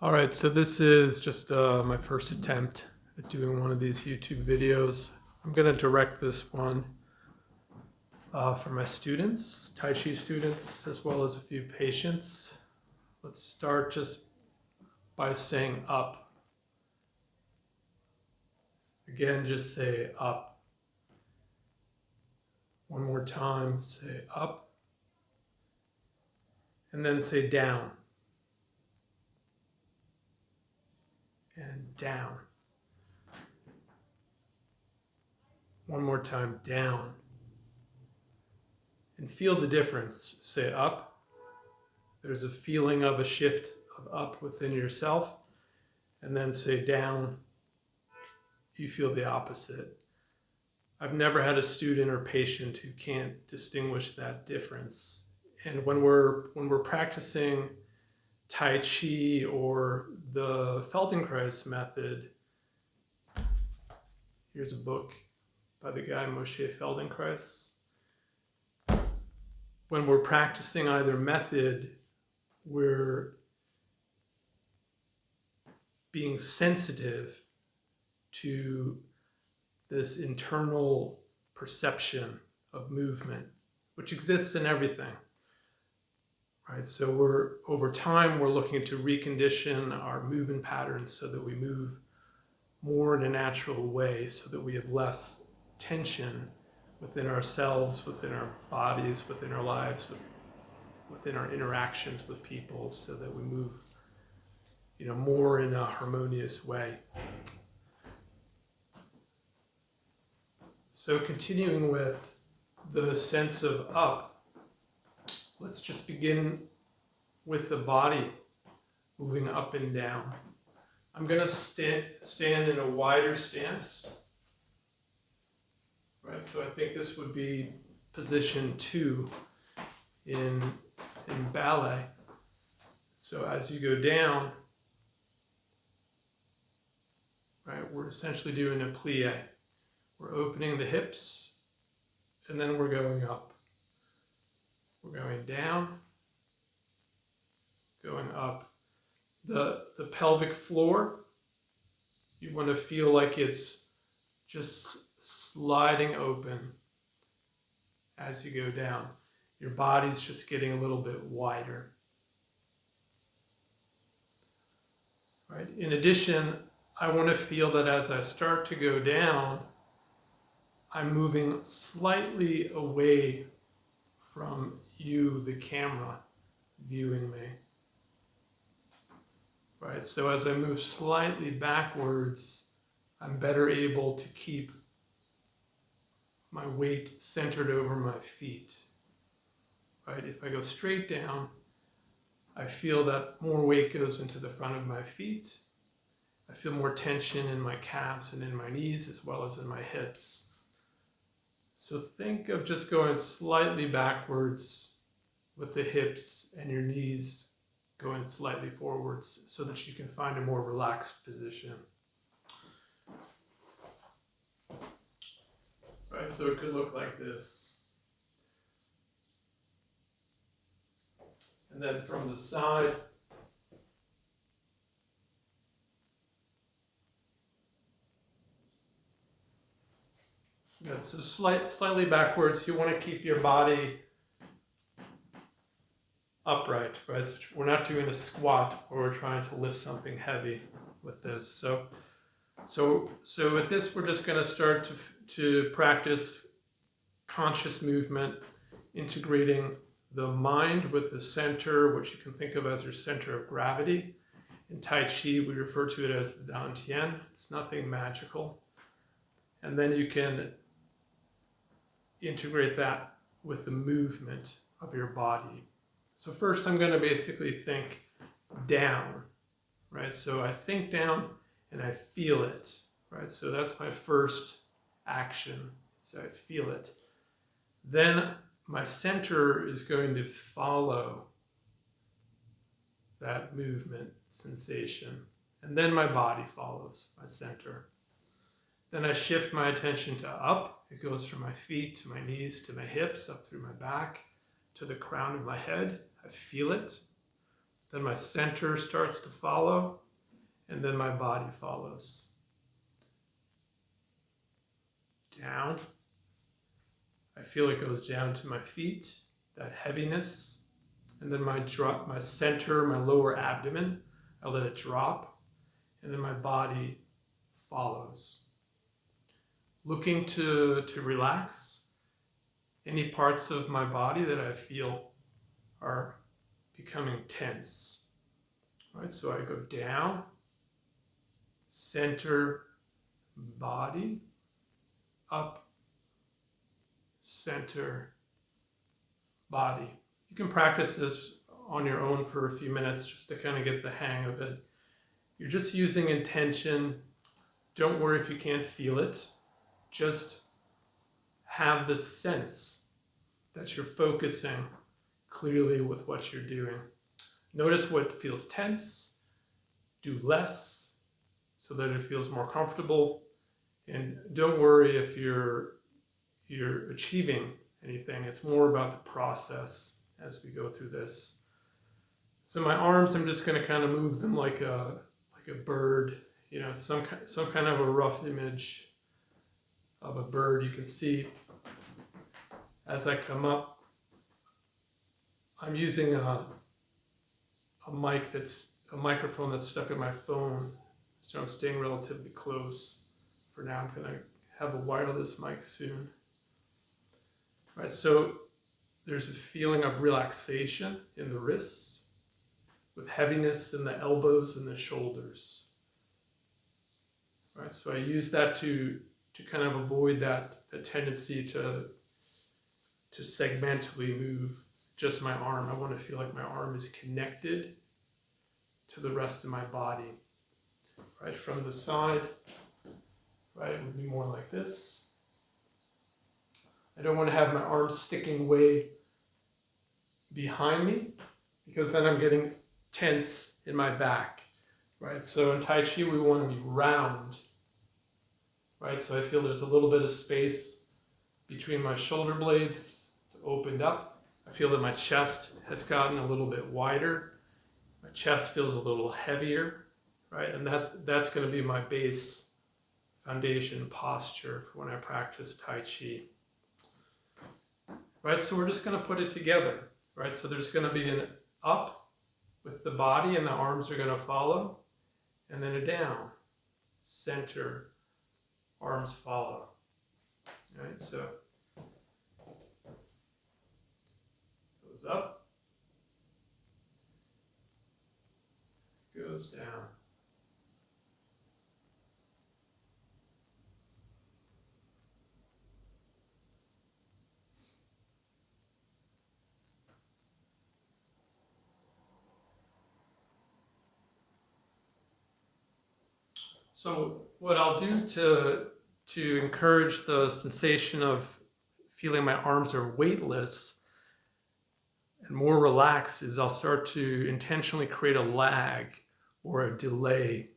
All right, so this is just my first attempt at doing one of these YouTube videos. I'm going to direct this one for my students, Tai Chi students, as well as a few patients. Let's start just by saying up. Again, just say up. One more time, say up. And then say down. And down. One more time, down. And feel the difference. Say up. There's a feeling of a shift of up within yourself. And then say down. You feel the opposite. I've never had a student or patient who can't distinguish that difference. And when we're practicing Tai Chi or the Feldenkrais Method, here's a book by the guy Moshe Feldenkrais. When we're practicing either method, we're being sensitive to this internal perception of movement, which exists in everything. Right, so over time, we're looking to recondition our movement patterns so that we move more in a natural way, so that we have less tension within ourselves, within our bodies, within our lives, within our interactions with people, so that we move, more in a harmonious way. So continuing with the sense of up, let's just begin with the body moving up and down. I'm going to stand in a wider stance. Right, so I think this would be position 2 in ballet. So as you go down, right, we're essentially doing a plie. We're opening the hips, and then we're going up. We're going down, going up. The pelvic floor, you want to feel like it's just sliding open as you go down. Your body's just getting a little bit wider. Right? In addition, I want to feel that as I start to go down, I'm moving slightly away from you, the camera, viewing me. Right, so as I move slightly backwards, I'm better able to keep my weight centered over my feet. Right, if I go straight down, I feel that more weight goes into the front of my feet. I feel more tension in my calves and in my knees, as well as in my hips. So think of just going slightly backwards with the hips and your knees going slightly forwards so that you can find a more relaxed position. Right, so it could look like this. And then from the side, so slightly backwards. You want to keep your body upright, right? So we're not doing a squat or we're trying to lift something heavy with this. So with this, we're just going to start to practice conscious movement, integrating the mind with the center, which you can think of as your center of gravity. In Tai Chi, we refer to it as the Dantian. It's nothing magical. And then you can integrate that with the movement of your body. So first I'm going to basically think down, right? So I think down and I feel it, right? So that's my first action. So I feel it. Then my center is going to follow that movement sensation. And then my body follows my center. Then I shift my attention to up. It goes from my feet to my knees to my hips, up through my back, to the crown of my head. I feel it. then my center starts to follow, and then my body follows. Down. I feel it goes down to my feet, that heaviness. And then my center, my lower abdomen, I let it drop. And then my body follows. Looking to relax any parts of my body that I feel are becoming tense. Right, so I go down, center, body, up, center, body. You can practice this on your own for a few minutes just to kind of get the hang of it. You're just using intention. Don't worry if you can't feel it. Just have the sense that you're focusing clearly with what you're doing. Notice what feels tense. Do less so that it feels more comfortable. And don't worry if you're achieving anything. It's more about the process as we go through this. So my arms, I'm just going to kind of move them like a bird. You know, some kind of a rough image of a bird. You can see as I come up, I'm using a microphone that's stuck in my phone, so I'm staying relatively close. For now, I'm going to have a wireless mic soon. All right, so there's a feeling of relaxation in the wrists, with heaviness in the elbows and the shoulders. All right, so I use that to kind of avoid that tendency to segmentally move just my arm. I want to feel like my arm is connected to the rest of my body. Right, from the side, right, it would be more like this. I don't want to have my arms sticking way behind me because then I'm getting tense in my back. Right, so in Tai Chi we want to be round. Right, so I feel there's a little bit of space between my shoulder blades. It's opened up. I feel that my chest has gotten a little bit wider. My chest feels a little heavier, right? And that's going to be my base foundation posture for when I practice Tai Chi. Right, so we're just going to put it together, right? So there's going to be an up with the body and the arms are going to follow, and then a down, center, arms follow. Right, so goes up, goes down. So what I'll do to encourage the sensation of feeling my arms are weightless and more relaxed is I'll start to intentionally create a lag or a delay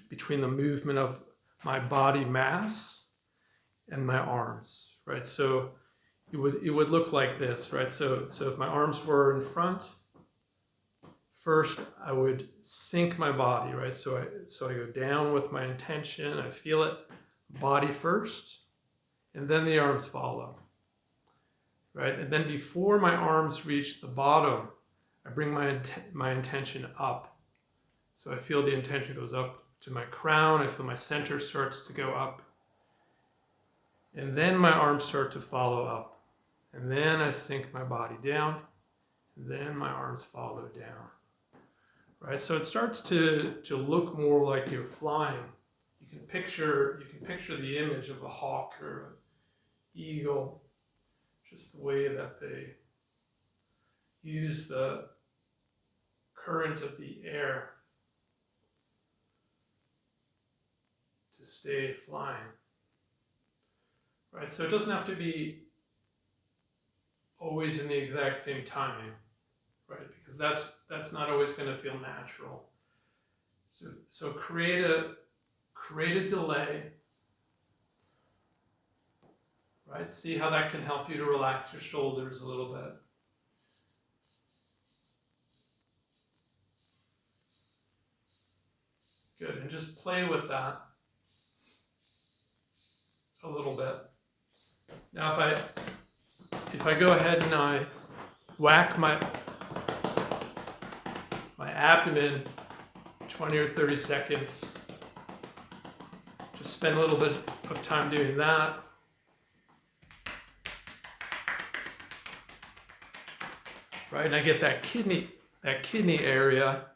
between the movement of my body mass and my arms, right? So it would look like this, right? So if my arms were in front, first I would sink my body, right? So I go down with my intention, I feel it, body first, and then the arms follow, right? And then before my arms reach the bottom, I bring my intention up. So I feel the intention goes up to my crown, I feel my center starts to go up, and then my arms start to follow up. And then I sink my body down, and then my arms follow down. Right? So it starts to look more like you're flying. You can picture the image of a hawk or an eagle, just the way that they use the current of the air to stay flying. Right? So it doesn't have to be always in the exact same timing, right? Because that's not always going to feel natural. So create a delay, right? See how that can help you to relax your shoulders a little bit. Good, and just play with that a little bit. Now if I go ahead and I whack my abdomen 20 or 30 seconds, just spend a little bit of time doing that. Right, and I get that kidney area.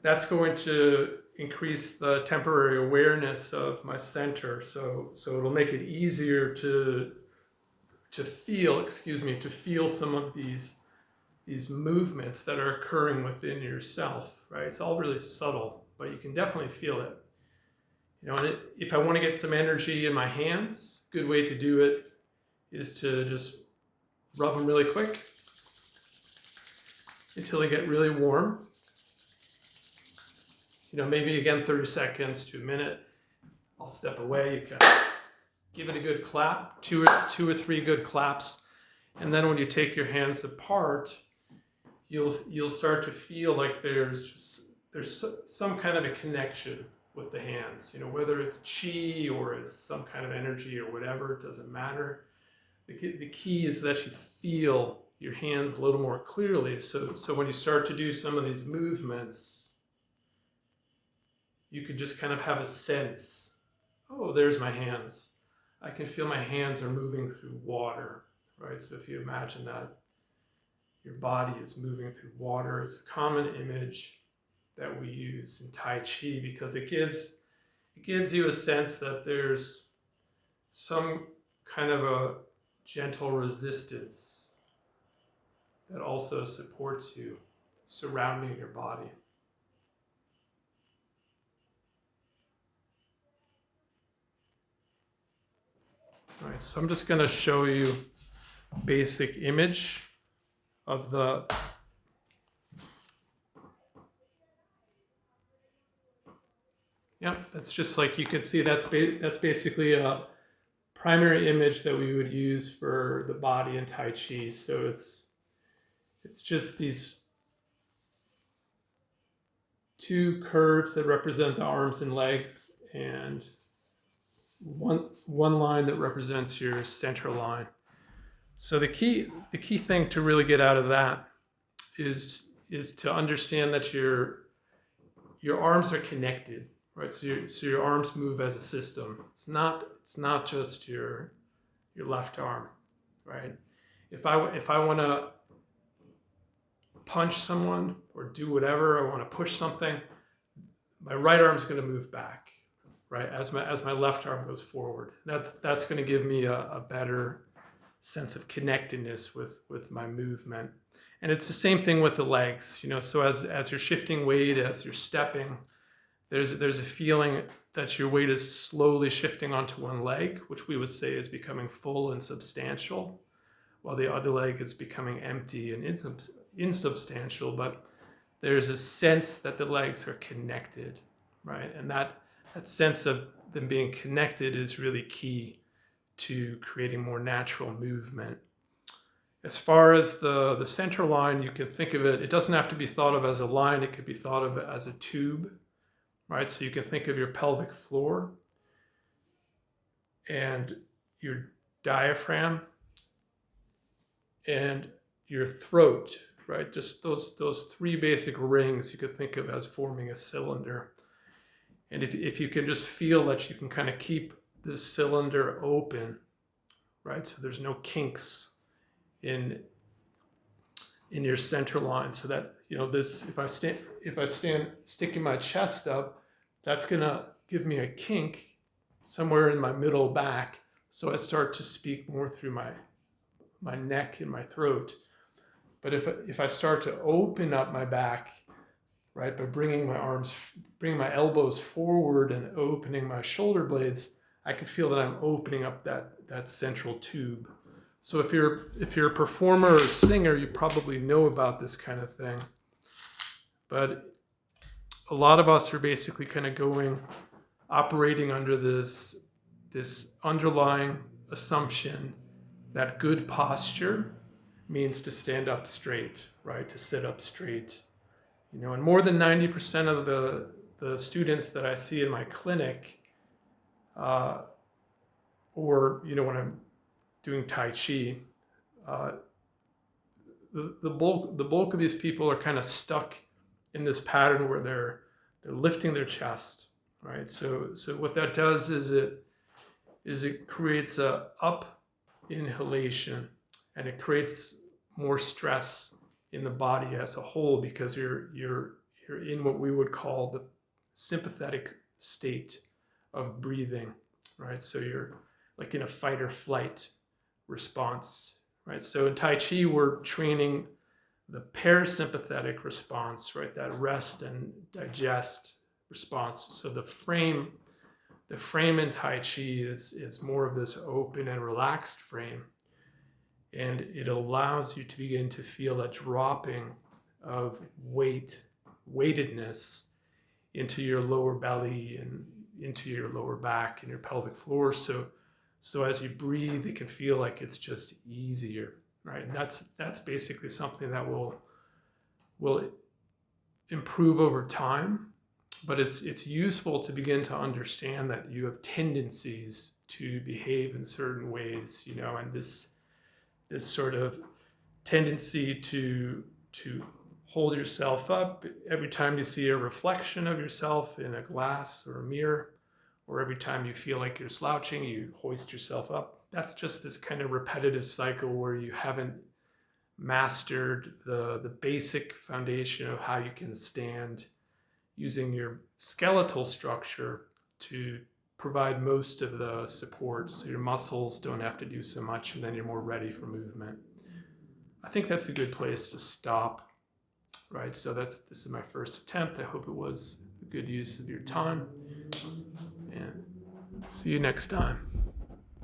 That's going to increase the temporary awareness of my center, so it'll make it easier to feel some of these movements that are occurring within yourself, right? It's all really subtle, but you can definitely feel it. And if I want to get some energy in my hands, good way to do it is to just rub them really quick until they get really warm. Maybe again 30 seconds to a minute. I'll step away. You can give it a good clap, two or three good claps, and then when you take your hands apart, you'll start to feel like there's some kind of a connection with the hands. Whether it's chi or it's some kind of energy or whatever, it doesn't matter. The key is that you feel your hands a little more clearly. So when you start to do some of these movements, you could just kind of have a sense, oh, there's my hands. I can feel my hands are moving through water, right? So if you imagine that your body is moving through water, it's a common image that we use in Tai Chi because it gives you a sense that there's some kind of a gentle resistance that also supports you, surrounding your body. All right, so I'm just going to show you a basic image of the that's just like you can see that's basically a primary image that we would use for the body in Tai Chi. So it's just these two curves that represent the arms and legs, and one line that represents your center line. So the key thing to really get out of that is to understand that your arms are connected, right? So your arms move as a system. It's not just your left arm, right? If I want to punch someone or do whatever, I want to push something, my right arm is going to move back, right? As my left arm goes forward. That's going to give me a better sense of connectedness with my movement. And it's the same thing with the legs, so as you're shifting weight, as you're stepping, there's a feeling that your weight is slowly shifting onto one leg, which we would say is becoming full and substantial, while the other leg is becoming empty and insubstantial, but there's a sense that the legs are connected, right? And that sense of them being connected is really key to creating more natural movement. As far as the center line, you can think of it doesn't have to be thought of as a line, it could be thought of as a tube, right? So you can think of your pelvic floor and your diaphragm and your throat, right? Just those three basic rings you could think of as forming a cylinder. And if you can just feel that you can kind of keep the cylinder open, right? So there's no kinks in your center line, so that this if I stand sticking my chest up, that's gonna give me a kink somewhere in my middle back, so I start to speak more through my neck and my throat. But if I start to open up my back, right, by bringing my elbows forward and opening my shoulder blades, I can feel that I'm opening up that central tube. So if you're a performer or a singer, you probably know about this kind of thing. But a lot of us are basically kind of operating under this underlying assumption that good posture means to stand up straight, right? To sit up straight. And more than 90% of the students that I see in my clinic, or when I'm doing Tai Chi, the bulk of these people are kind of stuck in this pattern where they're lifting their chest, right? So what that does is it creates a up inhalation, and it creates more stress in the body as a whole, because you're in what we would call the sympathetic state of breathing, right? So you're like in a fight or flight response, right? So in Tai Chi, we're training the parasympathetic response, right? That rest and digest response. So the frame in Tai Chi is more of this open and relaxed frame. And it allows you to begin to feel a dropping of weightedness into your lower belly and into your lower back and your pelvic floor. So as you breathe, it can feel like it's just easier, right? And that's basically something that will improve over time, but it's useful to begin to understand that you have tendencies to behave in certain ways, and this sort of tendency to hold yourself up every time you see a reflection of yourself in a glass or a mirror, or every time you feel like you're slouching, you hoist yourself up. That's just this kind of repetitive cycle where you haven't mastered the basic foundation of how you can stand using your skeletal structure to provide most of the support, so your muscles don't have to do so much, and then you're more ready for movement. I think that's a good place to stop, right? So this is my first attempt. I hope it was a good use of your time, and see you next time.